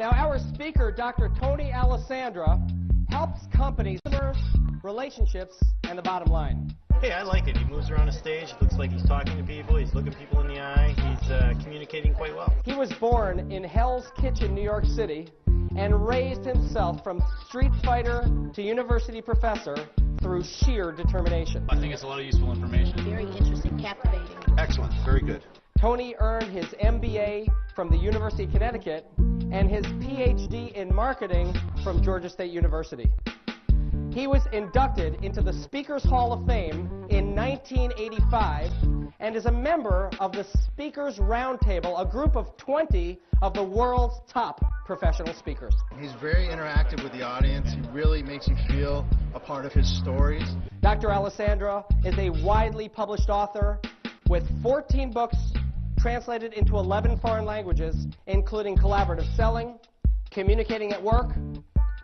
Now, our speaker, Dr. Tony Alessandra, helps companies, relationships, and the bottom line. Hey, I like it. He moves around the stage. Looks like he's talking to people. He's looking people in the eye. He's communicating quite well. He was born in Hell's Kitchen, New York City, and raised himself from street fighter to university professor through sheer determination. I think it's a lot of useful information. Very interesting, captivating. Excellent. Very good. Tony earned his MBA from the University of Connecticut and his PhD in marketing from Georgia State University. He was inducted into the Speakers Hall of Fame in 1985 and is a member of the Speakers Roundtable, a group of 20 of the world's top professional speakers. He's very interactive with the audience. He really makes you feel a part of his stories. Dr. Alessandra is a widely published author with 14 books translated into 11 foreign languages, including Collaborative Selling, Communicating at Work,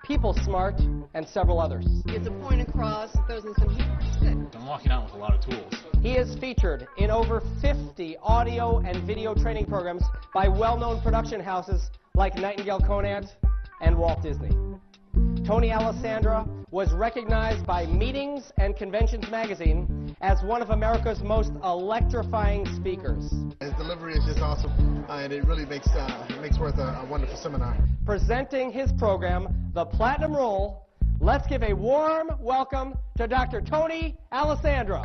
People Smart, and several others. Gets a point across, throws in some humor. It's good. I'm walking out with a lot of tools. He is featured in over 50 audio and video training programs by well-known production houses like Nightingale Conant and Walt Disney. Tony Alessandra was recognized by Meetings and Conventions magazine as one of America's most electrifying speakers. His delivery is just awesome, and it really makes worth a wonderful seminar. Presenting his program, The Platinum Rule, let's give a warm welcome to Dr. Tony Alessandra.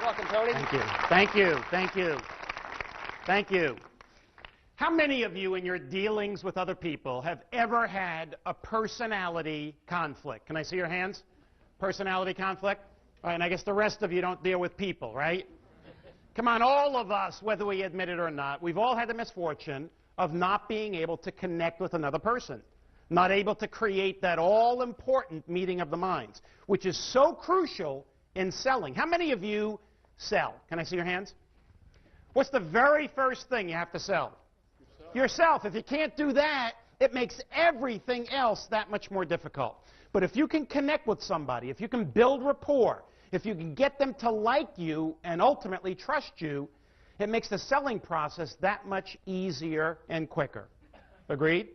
Welcome, Tony. Thank you. Thank you. Thank you. Thank you. How many of you in your dealings with other people have ever had a personality conflict? Can I see your hands? Personality conflict? All right, and I guess the rest of you don't deal with people, right? Come on, all of us, whether we admit it or not, we've all had the misfortune of not being able to connect with another person, not able to create that all-important meeting of the minds, which is so crucial in selling. How many of you sell? Can I see your hands? What's the very first thing you have to sell? Yourself. If you can't do that, it makes everything else that much more difficult. But if you can connect with somebody, if you can build rapport, if you can get them to like you and ultimately trust you, it makes the selling process that much easier and quicker. Agreed?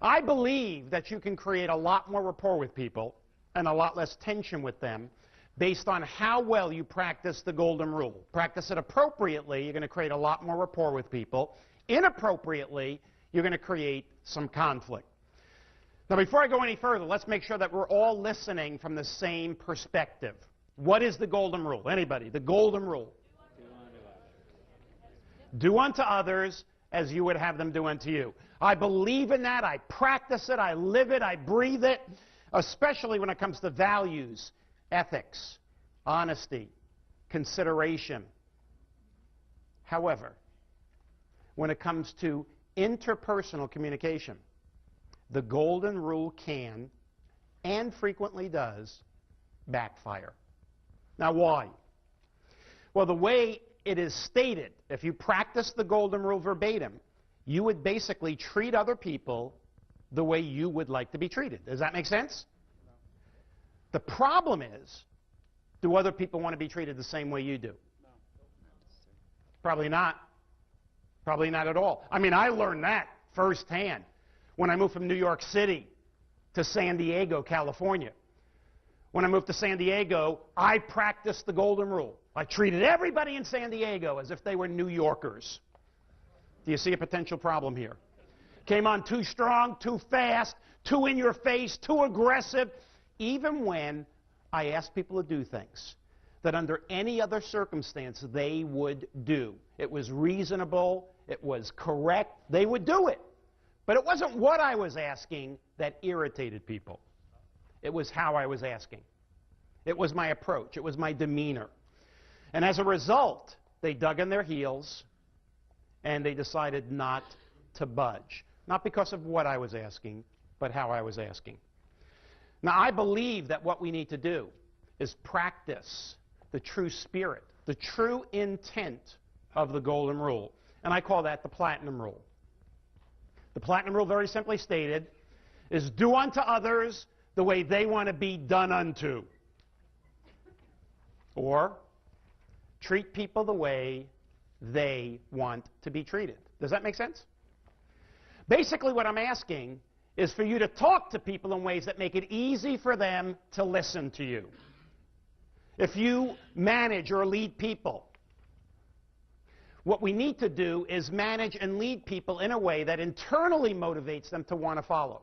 I believe that you can create a lot more rapport with people and a lot less tension with them based on how well you practice the golden rule. Practice it appropriately, you're going to create a lot more rapport with people. Inappropriately, you're going to create some conflict. Now, before I go any further, let's make sure that we're all listening from the same perspective. What is the golden rule? Anybody? The golden rule. Do unto others as you would have them do unto you. I believe in that. I practice it. I live it. I breathe it, especially when it comes to values, ethics, honesty, consideration. However, when it comes to interpersonal communication, the golden rule can, and frequently does, backfire. Now, why? Well, the way it is stated, if you practice the golden rule verbatim, you would basically treat other people the way you would like to be treated. Does that make sense? No. The problem is, do other people want to be treated the same way you do? No. Probably not. Probably not at all. I mean, I learned that firsthand when I moved from New York City to San Diego, California. When I moved to San Diego, I practiced the golden rule. I treated everybody in San Diego as if they were New Yorkers. Do you see a potential problem here? Came on too strong, too fast, too in your face, too aggressive, even when I asked people to do things that under any other circumstance they would do. It was reasonable, it was correct, they would do it. But it wasn't what I was asking that irritated people. It was how I was asking. It was my approach, it was my demeanor. And as a result, they dug in their heels and they decided not to budge. Not because of what I was asking, but how I was asking. Now, I believe that what we need to do is practice the true spirit, the true intent of the golden rule. And I call that the platinum rule. The platinum rule, very simply stated, is do unto others the way they want to be done unto. Or treat people the way they want to be treated. Does that make sense? Basically, what I'm asking is for you to talk to people in ways that make it easy for them to listen to you. If you manage or lead people, what we need to do is manage and lead people in a way that internally motivates them to want to follow.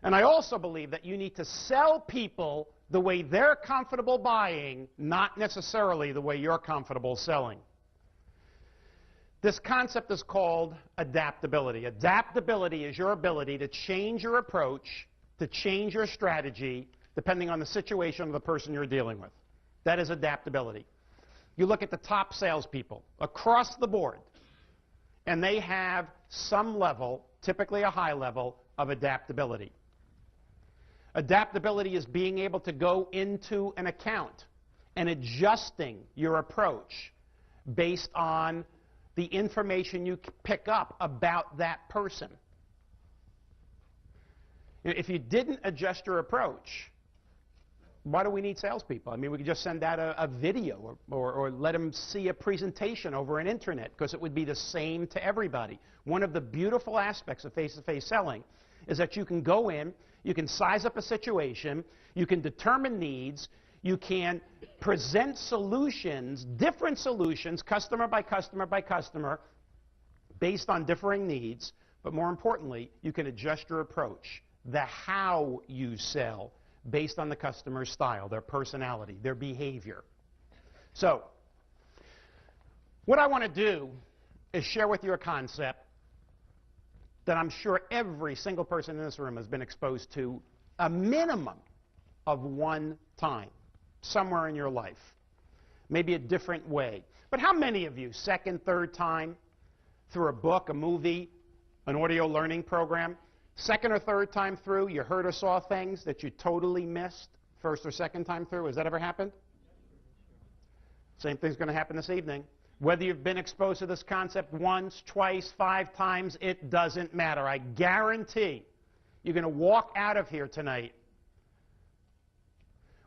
And I also believe that you need to sell people the way they're comfortable buying, not necessarily the way you're comfortable selling. This concept is called adaptability. Adaptability is your ability to change your approach, to change your strategy, depending on the situation of the person you're dealing with. That is adaptability. You look at the top salespeople across the board, and they have some level, typically a high level, of adaptability. Adaptability is being able to go into an account and adjusting your approach based on the information you pick up about that person. If you didn't adjust your approach, why do we need salespeople? I mean, we could just send out a video or let them see a presentation over an internet, because it would be the same to everybody. One of the beautiful aspects of face-to-face selling is that you can go in, you can size up a situation, you can determine needs, you can present solutions, different solutions, customer by customer by customer, based on differing needs, but more importantly, you can adjust your approach, the how you sell, based on the customer's style, their personality, their behavior. So, what I want to do is share with you a concept that I'm sure every single person in this room has been exposed to a minimum of one time, somewhere in your life. Maybe a different way. But how many of you, second, third time, through a book, a movie, an audio learning program, second or third time through, you heard or saw things that you totally missed first or second time through? Has that ever happened? Same thing's going to happen this evening. Whether you've been exposed to this concept once, twice, 5 times, it doesn't matter. I guarantee you're going to walk out of here tonight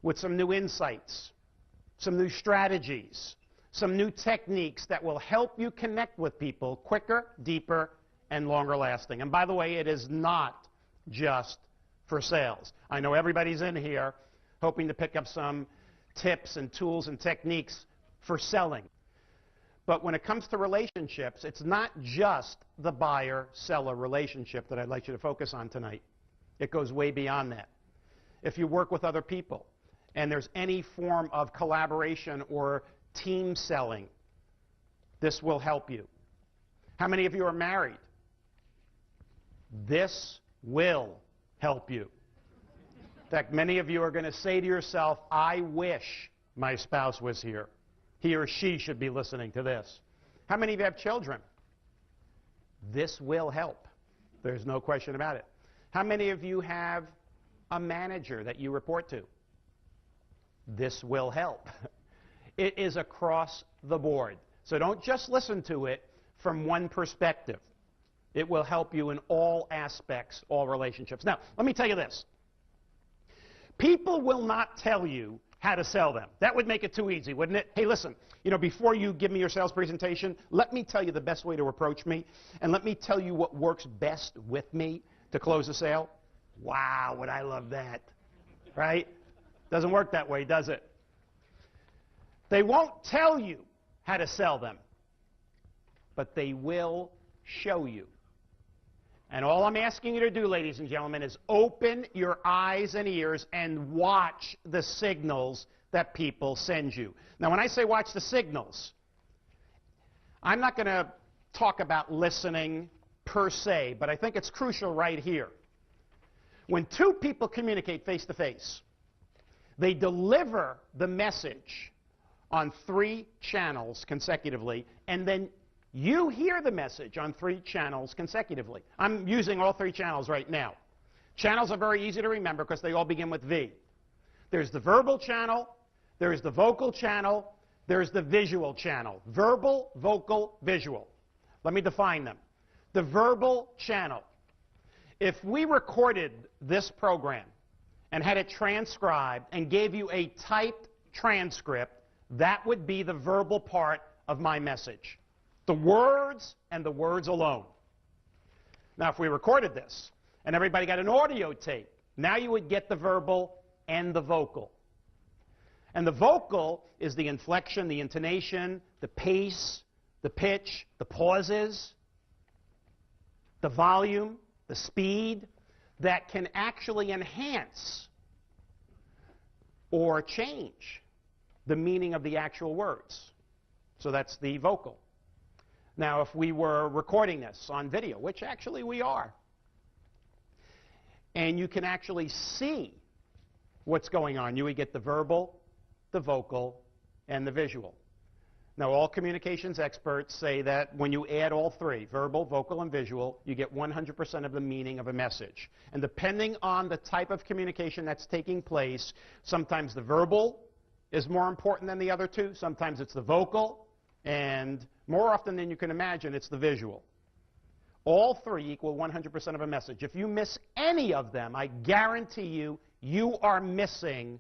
with some new insights, some new strategies, some new techniques that will help you connect with people quicker, deeper, and longer lasting. And by the way, it is not just for sales. I know everybody's in here hoping to pick up some tips and tools and techniques for selling. But when it comes to relationships, it's not just the buyer-seller relationship that I'd like you to focus on tonight. It goes way beyond that. If you work with other people and there's any form of collaboration or team selling, this will help you. How many of you are married? This will help you. In fact, many of you are going to say to yourself, I wish my spouse was here. He or she should be listening to this. How many of you have children? This will help. There's no question about it. How many of you have a manager that you report to? This will help. It is across the board. So don't just listen to it from one perspective. It will help you in all aspects, all relationships. Now, let me tell you this. People will not tell you how to sell them. That would make it too easy, wouldn't it? Hey, listen, before you give me your sales presentation, let me tell you the best way to approach me, and let me tell you what works best with me to close a sale. Wow, would I love that, right? Doesn't work that way, does it? They won't tell you how to sell them, but they will show you. And all I'm asking you to do, ladies and gentlemen, is open your eyes and ears and watch the signals that people send you. Now, when I say watch the signals, I'm not going to talk about listening per se, but I think it's crucial right here. When two people communicate face-to-face, they deliver the message on 3 channels consecutively, and then you hear the message on 3 channels consecutively. I'm using all 3 channels right now. Channels are very easy to remember because they all begin with V. There's the verbal channel, there's the vocal channel, there's the visual channel. Verbal, vocal, visual. Let me define them. The verbal channel. If we recorded this program and had it transcribed and gave you a typed transcript, That would be the verbal part of my message. The words and the words alone. Now, if we recorded this and everybody got an audio tape, now you would get the verbal and the vocal. And the vocal is the inflection, the intonation, the pace, the pitch, the pauses, the volume, the speed that can actually enhance or change the meaning of the actual words. So that's the vocal. Now, if we were recording this on video, which actually we are, and you can actually see what's going on, you would get the verbal, the vocal, and the visual. Now, all communications experts say that when you add all three, verbal, vocal, and visual, you get 100% of the meaning of a message. And depending on the type of communication that's taking place, sometimes the verbal is more important than the other two, sometimes it's the vocal, and more often than you can imagine, it's the visual. All three equal 100% of a message. If you miss any of them, I guarantee you, you are missing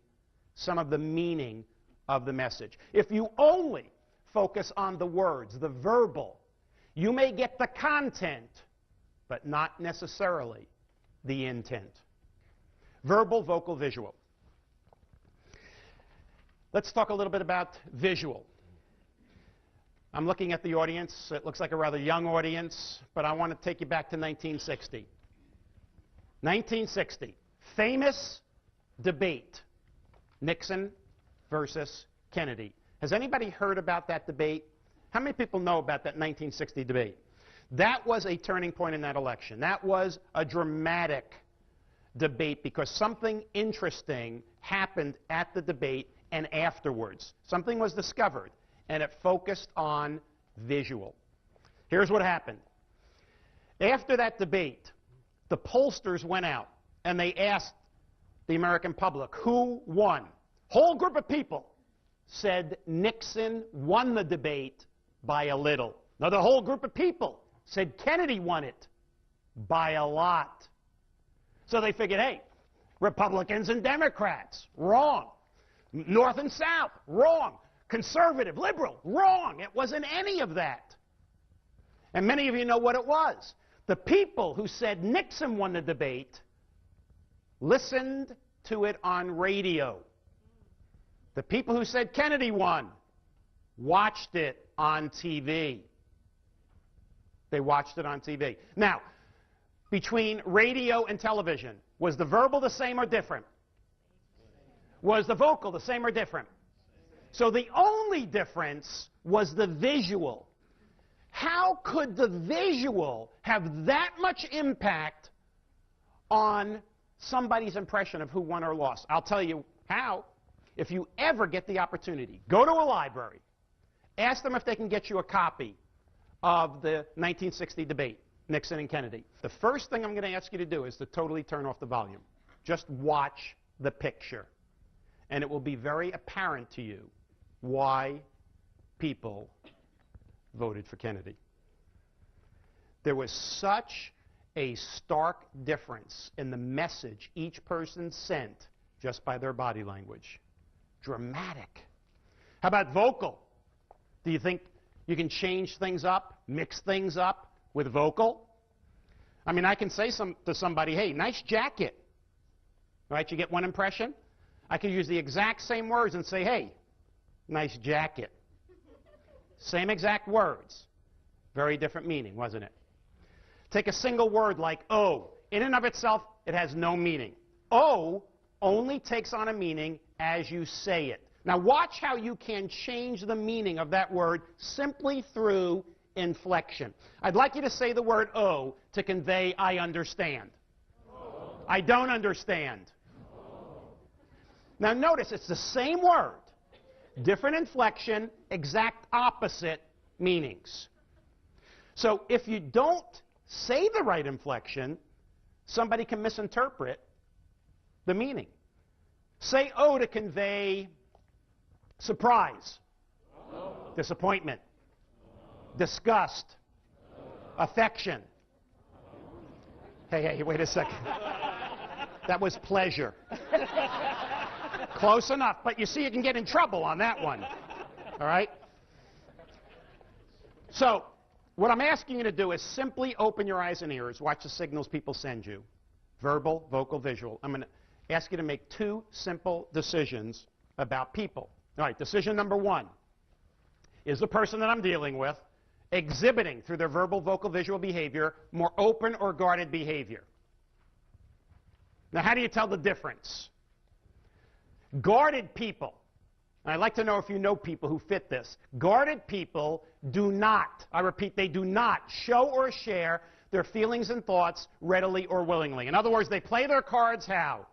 some of the meaning of the message. If you only focus on the words, the verbal, you may get the content, but not necessarily the intent. Verbal, vocal, visual. Let's talk a little bit about visual. I'm looking at the audience. It looks like a rather young audience, but I want to take you back to 1960. 1960, famous debate, Nixon versus Kennedy. Has anybody heard about that debate? How many people know about that 1960 debate? That was a turning point in that election. That was a dramatic debate because something interesting happened at the debate and afterwards. Something was discovered, and it focused on visual. Here's what happened. After that debate, the pollsters went out and they asked the American public who won. Whole group of people said Nixon won the debate by a little. Now, the whole group of people said Kennedy won it by a lot. So they figured, hey, Republicans and Democrats, wrong. North and South, wrong. Conservative, liberal, wrong. It wasn't any of that. And many of you know what it was. The people who said Nixon won the debate listened to it on radio. The people who said Kennedy won watched it on TV. They watched it on TV. Now, between radio and television, was the verbal the same or different? Was the vocal the same or different? So the only difference was the visual. How could the visual have that much impact on somebody's impression of who won or lost? I'll tell you how. If you ever get the opportunity, go to a library, ask them if they can get you a copy of the 1960 debate, Nixon and Kennedy. The first thing I'm going to ask you to do is to totally turn off the volume. Just watch the picture. And it will be very apparent to you why people voted for Kennedy. There was such a stark difference in the message each person sent just by their body language. Dramatic. How about vocal? Do you think you can change things up, mix things up with vocal? I mean, I can say to somebody, hey, nice jacket. Right? You get one impression. I can use the exact same words and say, hey, nice jacket. Same exact words. Very different meaning, wasn't it? Take a single word like oh. In and of itself, it has no meaning. Oh only takes on a meaning as you say it. Now watch how you can change the meaning of that word simply through inflection. I'd like you to say the word oh to convey I understand. Oh. I don't understand. Oh. Now notice it's the same word, different inflection, exact opposite meanings. So if you don't say the right inflection, somebody can misinterpret the meaning. Say oh to convey surprise, disappointment, disgust, affection. Hey, wait a second. That was pleasure. Close enough, but you see you can get in trouble on that one. All right? So, what I'm asking you to do is simply open your eyes and ears. Watch the signals people send you. Verbal, vocal, visual. I'm going to ask you to make 2 simple decisions about people. All right, decision number 1. Is the person that I'm dealing with exhibiting through their verbal, vocal, visual behavior more open or guarded behavior? Now, how do you tell the difference? Guarded people, and I'd like to know if you know people who fit this. Guarded people do not, I repeat, they do not show or share their feelings and thoughts readily or willingly. In other words, they play their cards how?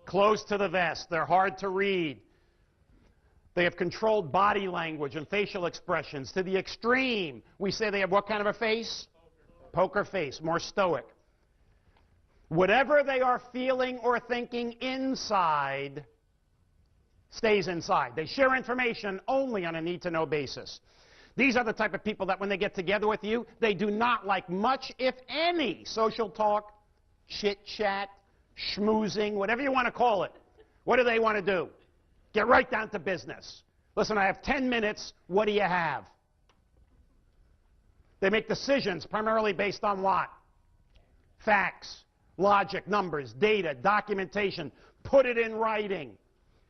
Close to the vest. They're hard to read. They have controlled body language and facial expressions to the extreme. We say they have what kind of a face? Poker face, more stoic. Whatever they are feeling or thinking inside stays inside. They share information only on a need-to-know basis. These are the type of people that when they get together with you, they do not like much, if any, social talk, chit-chat, schmoozing, whatever you want to call it. What do they want to do? Get right down to business. Listen, I have 10 minutes. What do you have? They make decisions primarily based on what? Facts, logic, numbers, data, documentation. Put it in writing.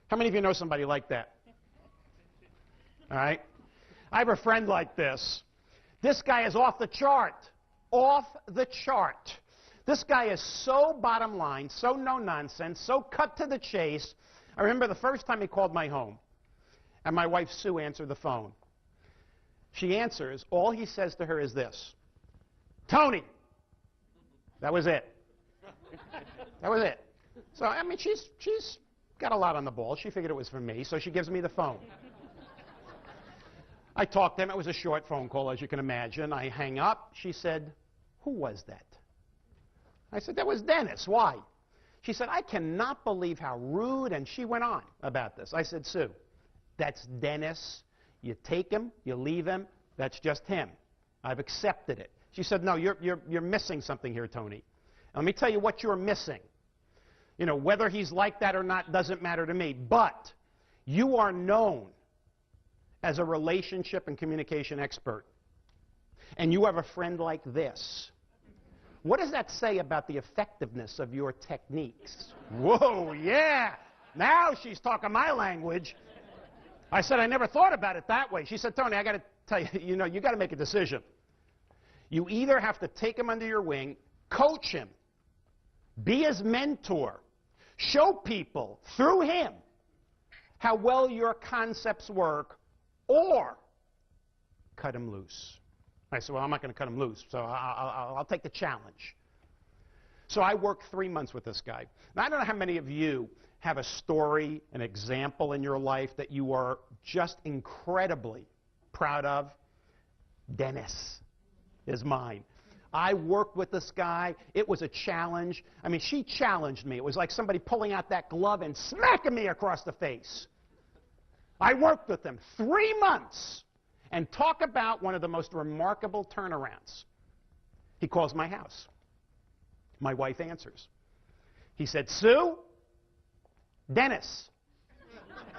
How many of you know somebody like that? All right? I have a friend like this. This guy is off the chart. Off the chart. This guy is so bottom line, so no nonsense, so cut to the chase. I remember the first time he called my home, and my wife Sue answered the phone. She answers. All he says to her is this: Tony. That was it. That was it. So, I mean, she's got a lot on the ball. She figured it was for me, so she gives me the phone. I talked to him. It was a short phone call, as you can imagine. I hang up. She said, who was that? I said, that was Dennis. Why? She said, I cannot believe how rude, and she went on about this. I said, Sue, that's Dennis. You take him, you leave him. That's just him. I've accepted it. She said, no, you're missing something here, Tony. And let me tell you what you're missing. You know, whether he's like that or not doesn't matter to me, but you are known as a relationship and communication expert, and you have a friend like this. What does that say about the effectiveness of your techniques? Whoa, yeah. Now she's talking my language. I said, I never thought about it that way. She said, Tony, I got to tell you, you know, you got to make a decision. You either have to take him under your wing, coach him, be his mentor, show people through him how well your concepts work, or cut him loose. I said, well, I'm not going to cut him loose, so I'll take the challenge. So I worked 3 months with this guy. Now, I don't know how many of you have a story, an example in your life that you are just incredibly proud of. Dennis is mine. I worked with this guy. It was a challenge. I mean, she challenged me. It was like somebody pulling out that glove and smacking me across the face. I worked with him 3 months. And talk about one of the most remarkable turnarounds. He calls my house. My wife answers. He said, Sue, Dennis,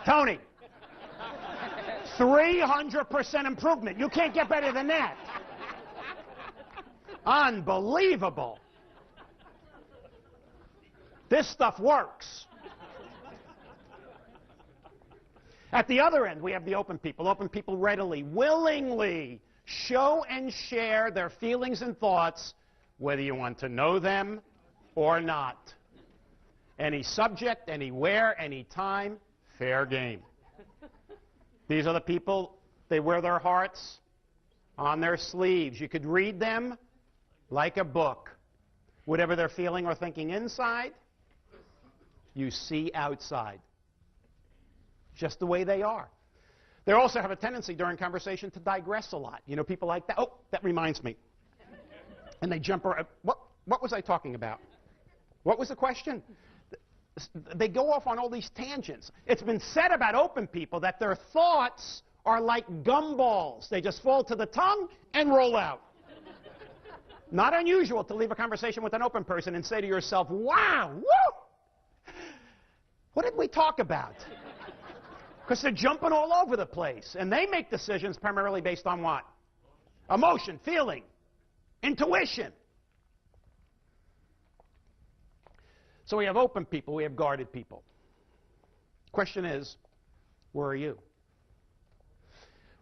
Tony, 300% improvement. You can't get better than that. Unbelievable. This stuff works. At the other end, we have the open people. Open people readily, willingly show and share their feelings and thoughts, whether you want to know them or not. Any subject, anywhere, anytime, fair game. These are the people, they wear their hearts on their sleeves. You could read them like a book. Whatever they're feeling or thinking inside, you see outside. Just the way they are. They also have a tendency during conversation to digress a lot. You know, people like that. Oh, that reminds me. And they jump around. What was I talking about? What was the question? They go off on all these tangents. It's been said about open people that their thoughts are like gumballs. They just fall to the tongue and roll out. Not unusual to leave a conversation with an open person and say to yourself, wow, woo! What did we talk about? Because they're jumping all over the place. And they make decisions primarily based on what? Emotion, feeling, intuition. So we have open people, we have guarded people. Question is, where are you?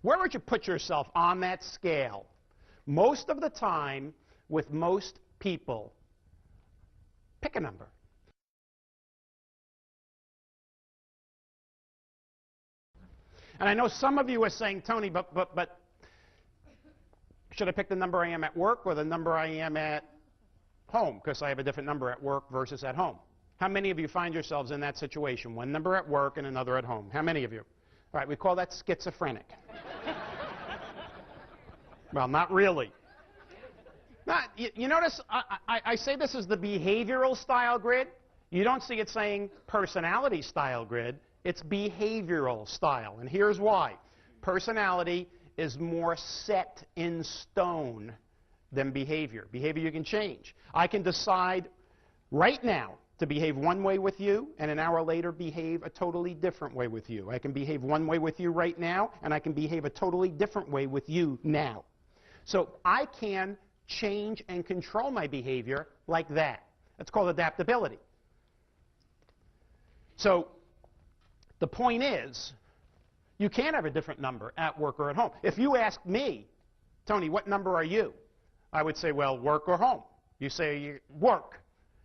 Where would you put yourself on that scale? Most of the time, with most people, pick a number. And I know some of you are saying, Tony, but should I pick the number I am at work or the number I am at home? Because I have a different number at work versus at home. How many of you find yourselves in that situation? One number at work and another at home. How many of you? All right, we call that schizophrenic. Well, not really. You notice I say this is the behavioral style grid. You don't see it saying personality style grid. It's behavioral style. And here's why. Personality is more set in stone than behavior. Behavior you can change. I can decide right now to behave one way with you and an hour later behave a totally different way with you. I can behave one way with you right now and I can behave a totally different way with you now. So I can change and control my behavior like that. That's called adaptability. So the point is, you can have a different number at work or at home. If you ask me, Tony, what number are you? I would say, well, work or home. You say work.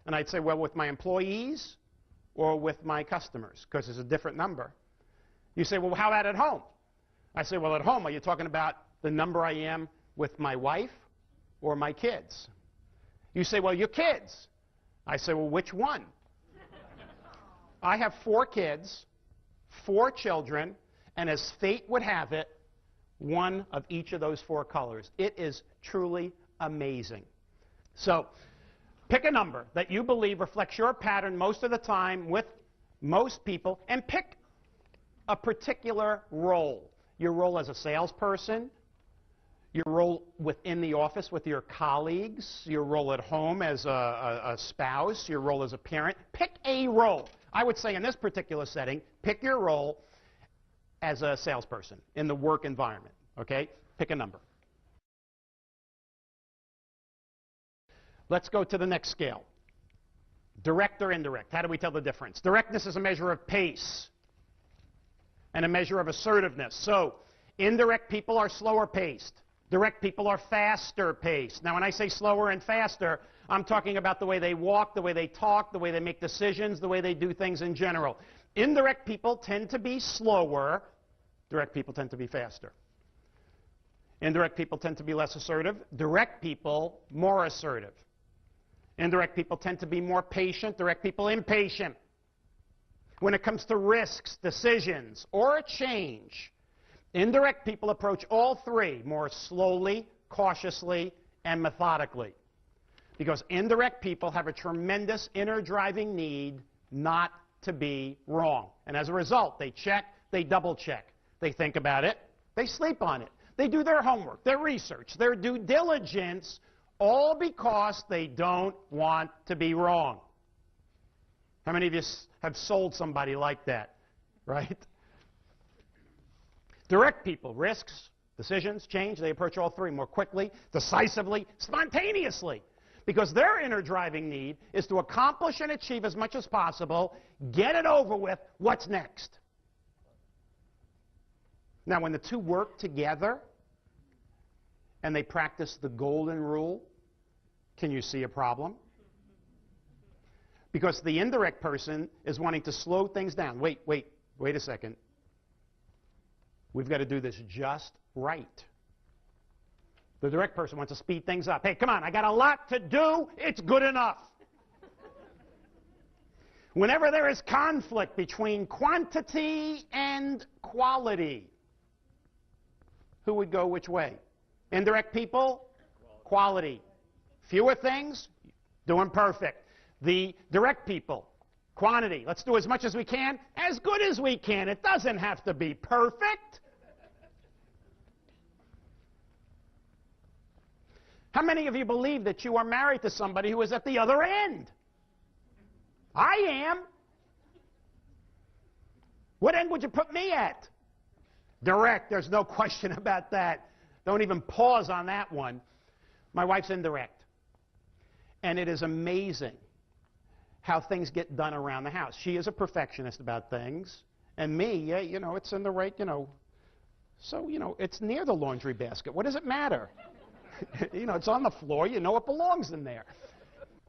And I'd say, well, with my employees or with my customers, because it's a different number. You say, well, how about at home? I say, well, at home, are you talking about the number I am with my wife or my kids? You say, well, your kids. I say, well, which one? I have 4 kids, 4 children, and as fate would have it, one of each of those 4 colors. It is truly amazing. So pick a number that you believe reflects your pattern most of the time with most people, and pick a particular role. Your role as a salesperson, your role within the office with your colleagues, your role at home as a spouse, your role as a parent. Pick a role. I would say in this particular setting, pick your role as a salesperson in the work environment. Okay? Pick a number. Let's go to the next scale. Direct or indirect? How do we tell the difference? Directness is a measure of pace and a measure of assertiveness. So indirect people are slower paced. Direct people are faster paced. Now when I say slower and faster, I'm talking about the way they walk, the way they talk, the way they make decisions, the way they do things in general. Indirect people tend to be slower. Direct people tend to be faster. Indirect people tend to be less assertive. Direct people, more assertive. Indirect people tend to be more patient. Direct people, impatient. When it comes to risks, decisions, or a change, indirect people approach all 3 more slowly, cautiously, and methodically. Because indirect people have a tremendous inner driving need not to be wrong. And as a result, they check, they double check. They think about it, they sleep on it. They do their homework, their research, their due diligence, all because they don't want to be wrong. How many of you have sold somebody like that, right? Direct people, risks, decisions, change, they approach all 3 more quickly, decisively, spontaneously. Because their inner driving need is to accomplish and achieve as much as possible, get it over with, what's next? Now, when the 2 work together and they practice the golden rule, can you see a problem? Because the indirect person is wanting to slow things down. Wait a second. We've got to do this just right. The direct person wants to speed things up. Hey, come on, I got a lot to do. It's good enough. Whenever there is conflict between quantity and quality, who would go which way? Indirect people, quality. Fewer things, doing perfect. The direct people, quantity. Let's do as much as we can, as good as we can. It doesn't have to be perfect. How many of you believe that you are married to somebody who is at the other end? I am. What end would you put me at? Direct. There's no question about that. Don't even pause on that one. My wife's indirect. And it is amazing how things get done around the house. She is a perfectionist about things. And me, yeah, you know, it's in the right, you know. So, you know, it's near the laundry basket. What does it matter? You know, it's on the floor. You know it belongs in there.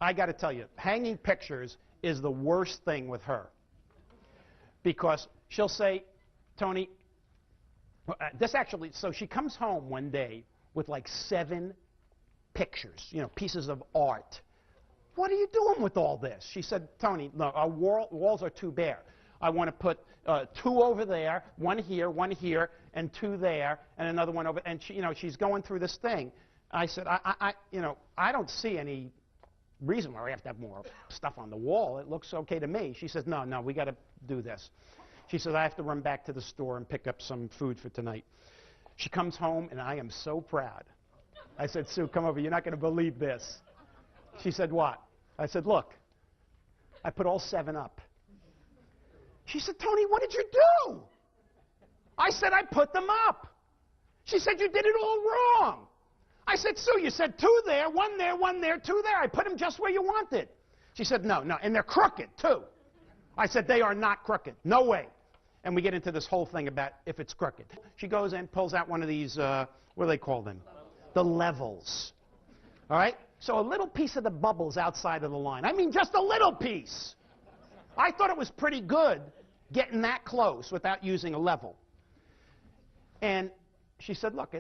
I got to tell you, hanging pictures is the worst thing with her. Because she'll say, Tony, this actually, so she comes home one day with like 7 pictures, you know, pieces of art. What are you doing with all this? She said, Tony, no, our walls are too bare. I want to put 2 over there, 1 here, and 2 there, and another one over. And she, you know, she's going through this thing. I said, you know, I don't see any reason why we have to have more stuff on the wall. It looks okay to me. She says, no, we got to do this. She says, I have to run back to the store and pick up some food for tonight. She comes home, and I am so proud. I said, Sue, come over. You're not going to believe this. She said, what? I said, look, I put all 7 up. She said, Tony, what did you do? I said, I put them up. She said, you did it all wrong. I said, Sue, you said 2 there, 1 there, 1 there, 2 there. I put them just where you wanted. She said, no, and they're crooked, too. I said, they are not crooked. No way. And we get into this whole thing about if it's crooked. She goes in, pulls out one of these, what do they call them? The levels. All right? So a little piece of the bubble's outside of the line. I mean, just a little piece. I thought it was pretty good getting that close without using a level. And she said, look,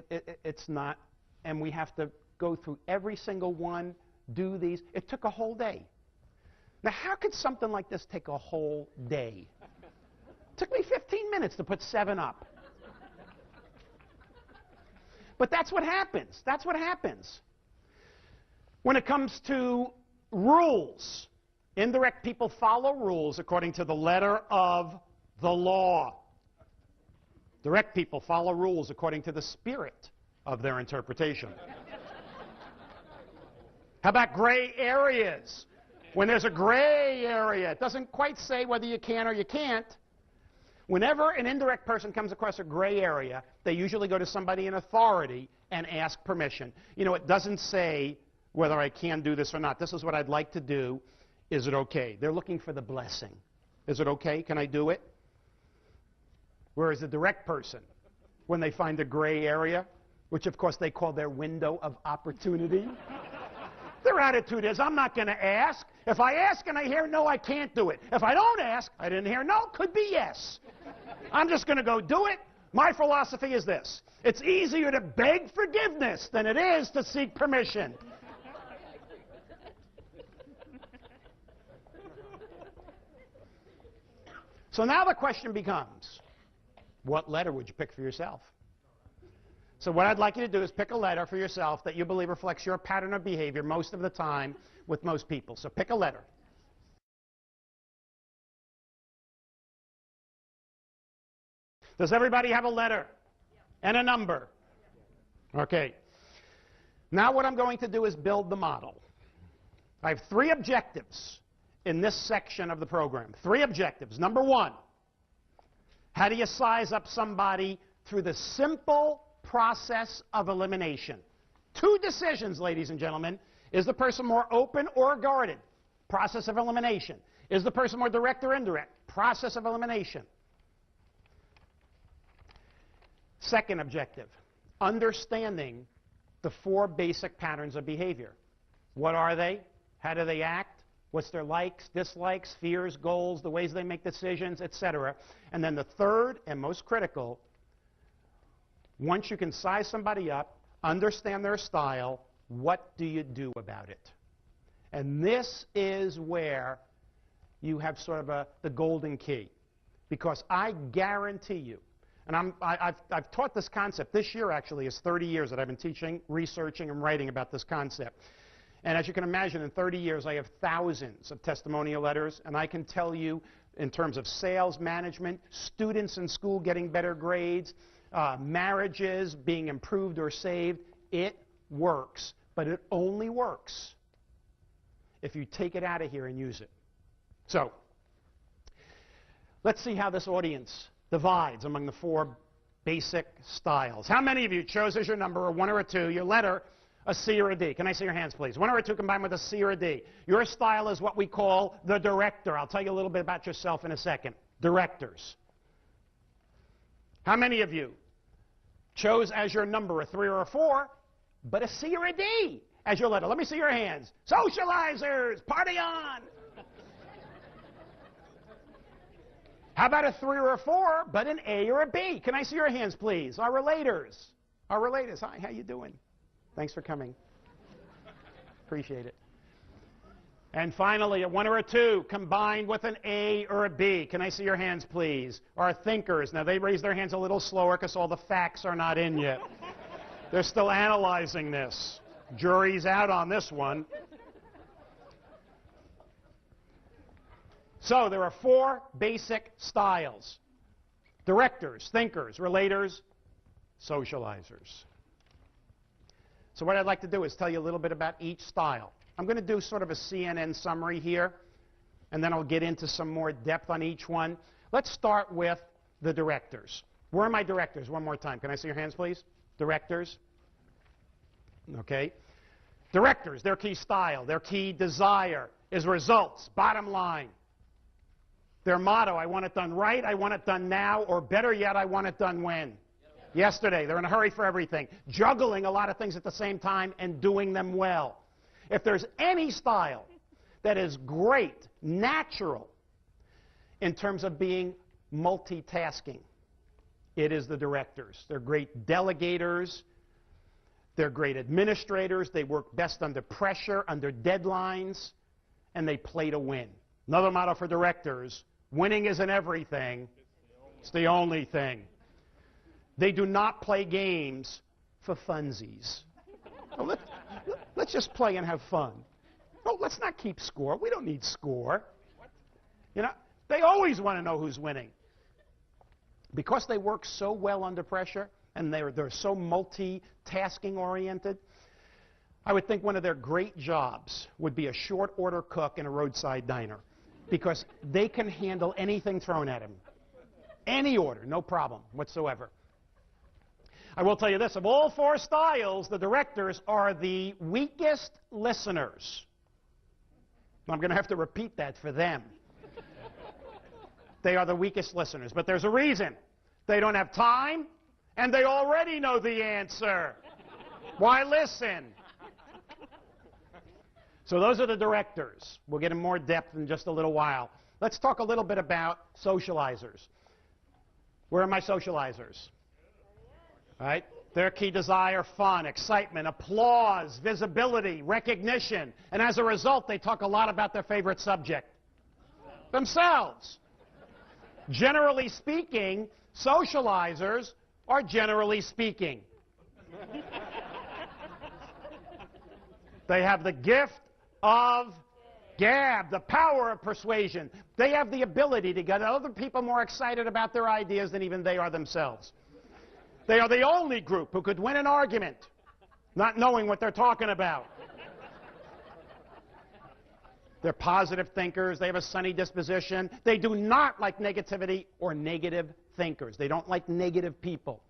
it's not, and we have to go through every single one, do these. It took a whole day. Now, how could something like this take a whole day? It took me 15 minutes to put 7 up. But that's what happens. That's what happens. When it comes to rules, indirect people follow rules according to the letter of the law. Direct people follow rules according to the spirit of their interpretation. How about gray areas? When there's a gray area, it doesn't quite say whether you can or you can't. Whenever an indirect person comes across a gray area, they usually go to somebody in authority and ask permission. You know, it doesn't say whether I can do this or not. This is what I'd like to do. Is it okay? They're looking for the blessing. Is it okay? Can I do it? Whereas the direct person, when they find a gray area, which of course they call their window of opportunity, their attitude is, I'm not going to ask. If I ask and I hear no, I can't do it. If I don't ask, I didn't hear no, could be yes. I'm just going to go do it. My philosophy is this. It's easier to beg forgiveness than it is to seek permission. So now the question becomes, what letter would you pick for yourself? So what I'd like you to do is pick a letter for yourself that you believe reflects your pattern of behavior most of the time with most people. So pick a letter. Does everybody have a letter and a number? Okay. Now what I'm going to do is build the model. I have 3 objectives in this section of the program. 3 objectives. Number 1, how do you size up somebody through the simple process of elimination? 2 decisions, ladies and gentlemen. Is the person more open or guarded? Process of elimination. Is the person more direct or indirect? Process of elimination. Second objective, understanding the 4 basic patterns of behavior. What are they? How do they act? What's their likes, dislikes, fears, goals, the ways they make decisions, etc. And then the third and most critical, once you can size somebody up, understand their style, what do you do about it? And this is where you have sort of the golden key. Because I guarantee you, and I've taught this concept. This year, actually, is 30 years that I've been teaching, researching, and writing about this concept. And as you can imagine, in 30 years, I have thousands of testimonial letters. And I can tell you, in terms of sales management, students in school getting better grades, marriages being improved or saved, it works. But it only works if you take it out of here and use it. So Let's see how this audience divides among the four basic styles. How many of you chose as your number a 1 or a 2, your letter, a C or a D? Can I see your hands, please? 1 or a 2 combined with a C or a D. Your style is what we call the director. I'll tell you a little bit about yourself in a second. Directors. How many of you chose as your number a 3 or a 4, but a C or a D as your letter? Let me see your hands. Socializers, party on! How about a 3 or a 4, but an A or a B? Can I see your hands, please? Our relators. Our relators. Hi, how you doing? Thanks for coming. Appreciate it. And finally, a 1 or a 2 combined with an A or a B. Can I see your hands, please? Our thinkers. Now, they raise their hands a little slower because all the facts are not in yet. They're still analyzing this. Jury's out on this one. So there are 4 basic styles: directors, thinkers, relators, socializers. So what I'd like to do is tell you a little bit about each style. I'm going to do sort of a CNN summary here, and then I'll get into some more depth on each one. Let's start with the directors. Where are my directors? One more time. Can I see your hands, please? Directors. Okay. Directors, their key style, their key desire is results, bottom line. Their motto, I want it done right, I want it done now, or better yet, I want it done when? Yesterday. They're in a hurry for everything, juggling a lot of things at the same time and doing them well. If there's any style that is great, natural, in terms of being multitasking, it is the directors. They're great delegators. They're great administrators. They work best under pressure, under deadlines, and they play to win. Another motto for directors: winning isn't everything, it's the only thing. They do not play games for funsies. Oh, let's just play and have fun. Oh, let's not keep score. We don't need score. You know, they always want to know who's winning. Because they work so well under pressure and they're so multitasking oriented, I would think one of their great jobs would be a short order cook in a roadside diner, because they can handle anything thrown at them. Any order, no problem whatsoever. I will tell you this: of all 4 styles, the directors are the weakest listeners. I'm going to have to repeat that for them. They are the weakest listeners, but there's a reason. They don't have time, and they already know the answer. Why listen? So those are the directors. We'll get in more depth in just a little while. Let's talk a little bit about socializers. Where are my socializers? All right? Their key desire: fun, excitement, applause, visibility, recognition. And as a result, they talk a lot about their favorite subject: themselves. Generally speaking, socializers are generally speaking. They have the gift of gab, the power of persuasion. They have the ability to get other people more excited about their ideas than even they are themselves. They are the only group who could win an argument not knowing what they're talking about. They're positive thinkers. They have a sunny disposition. They do not like negativity or negative thinkers. They don't like negative people.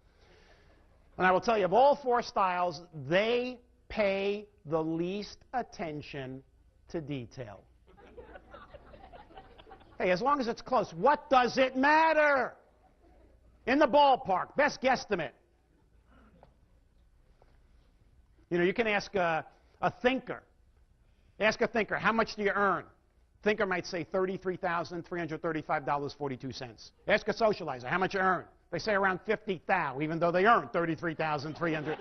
And I will tell you, of all 4 styles, they pay the least attention to detail. Hey, as long as it's close, what does it matter? In the ballpark, best guesstimate. You know, you can ask a thinker. Ask a thinker, how much do you earn? Thinker might say $33,335.42. Ask a socializer, how much you earn? They say around $50,000, even though they earn $33,300.